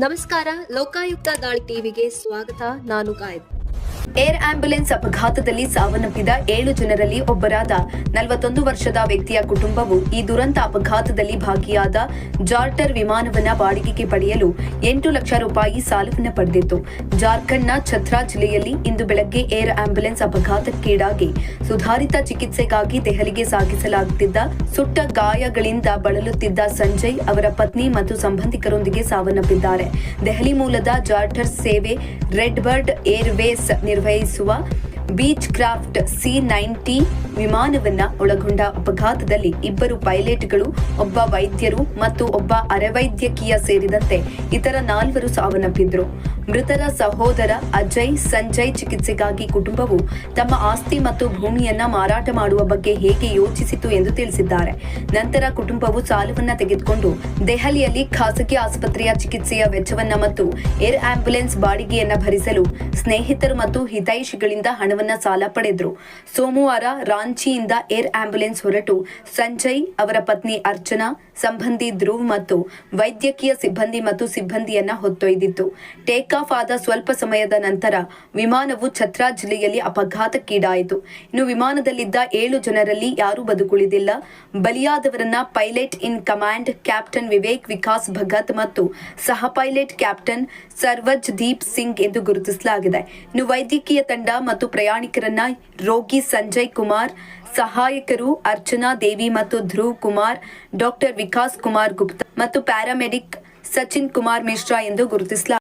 ನಮಸ್ಕಾರ. ಲೋಕಾಯುಕ್ತ ದಾಳಿ ಟಿವಿಗೆ ಸ್ವಾಗತ. ನಾನು ಗಾಯತ್. ಏರ್ ಆಂಬ್ಯುಲೆನ್ಸ್ ಅಪಘಾತದಲ್ಲಿ ಸಾವನ್ನಪ್ಪಿದ 7 ಜನರಲ್ಲಿ ಒಬ್ಬರಾದ 41 ವರ್ಷದ ವ್ಯಕ್ತಿಯ ಕುಟುಂಬವು ಈ ದುರಂತ ಅಪಘಾತದಲ್ಲಿ ಭಾಗಿಯಾದ ಜಾರ್ಟರ್ ವಿಮಾನವನ್ನ ಬಾಡಿಗೆಗೆ ಪಡೆಯಲು 8 ಲಕ್ಷ ರೂಪಾಯಿ ಸಾಲವನ್ನು ಪಡೆದಿತ್ತು. ಜಾರ್ಖಂಡ್ನ ಛತ್ರಾ ಜಿಲ್ಲೆಯಲ್ಲಿ ಇಂದು ಬೆಳಗ್ಗೆ ಏರ್ ಆಂಬ್ಯುಲೆನ್ಸ್ ಅಪಘಾತಕ್ಕೀಡಾಗಿ ಸುಧಾರಿತ ಚಿಕಿತ್ಸೆಗಾಗಿ ದೆಹಲಿಗೆ ಸಾಗಿಸಲಾಗುತ್ತಿದ್ದ ಸುಟ್ಟ ಗಾಯಗಳಿಂದ ಬಳಲುತ್ತಿದ್ದ ಸಂಜಯ್ ಅವರ ಪತ್ನಿ ಮತ್ತು ಸಂಬಂಧಿಕರೊಂದಿಗೆ ಸಾವನ್ನಪ್ಪಿದ್ದಾರೆ. ದೆಹಲಿ ಮೂಲದ ಜಾರ್ಟರ್ ಸೇವೆ ರೆಡ್ ಬರ್ಡ್ ಏರ್ವೇಸ್ ನಿರ್ವಹಿಸುವ ಬೀಚ್ ಕ್ರಾಫ್ಟ್ C-90 ವಿಮಾನವನ್ನ ಒಳಗೊಂಡ ಅಪಘಾತದಲ್ಲಿ 2 ಪೈಲಟ್ಗಳು, ಒಬ್ಬ ವೈದ್ಯರು ಮತ್ತು ಒಬ್ಬ ಅರೆವೈದ್ಯಕೀಯ ಸೇರಿದಂತೆ ಇತರ 4 ಸಾವನ್ನಪ್ಪಿದ್ರು. ಮೃತರ ಸಹೋದರ ಅಜಯ್ ಸಂಜಯ್ ಚಿಕಿತ್ಸೆಗಾಗಿ ಕುಟುಂಬವು ತಮ್ಮ ಆಸ್ತಿ ಮತ್ತು ಭೂಮಿಯನ್ನ ಮಾರಾಟ ಮಾಡುವ ಬಗ್ಗೆ ಹೇಗೆ ಯೋಚಿಸಿತು ಎಂದು ತಿಳಿಸಿದ್ದಾರೆ. ನಂತರ ಕುಟುಂಬವು ಸಾಲವನ್ನ ತೆಗೆದುಕೊಂಡು ದೆಹಲಿಯಲ್ಲಿ ಖಾಸಗಿ ಆಸ್ಪತ್ರೆಯ ಚಿಕಿತ್ಸೆಯ ವೆಚ್ಚವನ್ನ ಮತ್ತು ಏರ್ ಆಂಬ್ಯುಲೆನ್ಸ್ ಬಾಡಿಗೆಯನ್ನ ಭರಿಸಲು ಸ್ನೇಹಿತರು ಮತ್ತು ಹಿತೈಷಿಗಳಿಂದ ಹಣವನ್ನ ಸಾಲ ಪಡೆದ್ರು. ಸೋಮವಾರ ರಾಂಚಿಯಿಂದ ಏರ್ ಆಂಬ್ಯುಲೆನ್ಸ್ ಹೊರಟು ಸಂಜಯ್ ಅವರ ಪತ್ನಿ ಅರ್ಚನಾ, ಸಂಬಂಧಿ ಧ್ರುವ್ ಮತ್ತು ವೈದ್ಯಕೀಯ ಸಿಬ್ಬಂದಿ ಮತ್ತು ಸಿಬ್ಬಂದಿಯನ್ನ ಹೊತ್ತೊಯ್ದಿತ್ತು. ಟೇಕ್ ಆಫ್ ಆದ ಸ್ವಲ್ಪ ಸಮಯದ ನಂತರ ವಿಮಾನವು ಛತ್ರಾ ಜಿಲ್ಲೆಯಲ್ಲಿ ಅಪಘಾತಕ್ಕೀಡಾಯಿತು. ಇನ್ನು ವಿಮಾನದಲ್ಲಿದ್ದ 7 ಜನರಲ್ಲಿ ಯಾರೂ ಬದುಕುಳಿದಿಲ್ಲ. ಬಲಿಯಾದವರನ್ನ pilot in command captain Vivek Vikas Bhagat ಮತ್ತು ಸಹ pilot captain Sarvajdeep Singh ಎಂದು ಗುರುತಿಸಲಾಗಿದೆ. ಇನ್ನು ವೈದ್ಯಕೀಯ ತಂಡ ಮತ್ತು ಪ್ರಯಾಣಿಕರನ್ನ ರೋಗಿ ಸಂಜಯ್ ಕುಮಾರ್, ಸಹಾಯಕರು ಅರ್ಚನಾ ದೇವಿ ಮತ್ತು ಧ್ರುವ್ ಕುಮಾರ್, ಡಾಕ್ಟರ್ ವಿಕಾಸ್ ಕುಮಾರ್ ಗುಪ್ತಾ ಮತ್ತು ಪ್ಯಾರಾಮೆಡಿಕ್ ಸಚಿನ್ ಕುಮಾರ್ ಮಿಶ್ರಾ ಎಂದು ಗುರುತಿಸಲಾಗಿದೆ.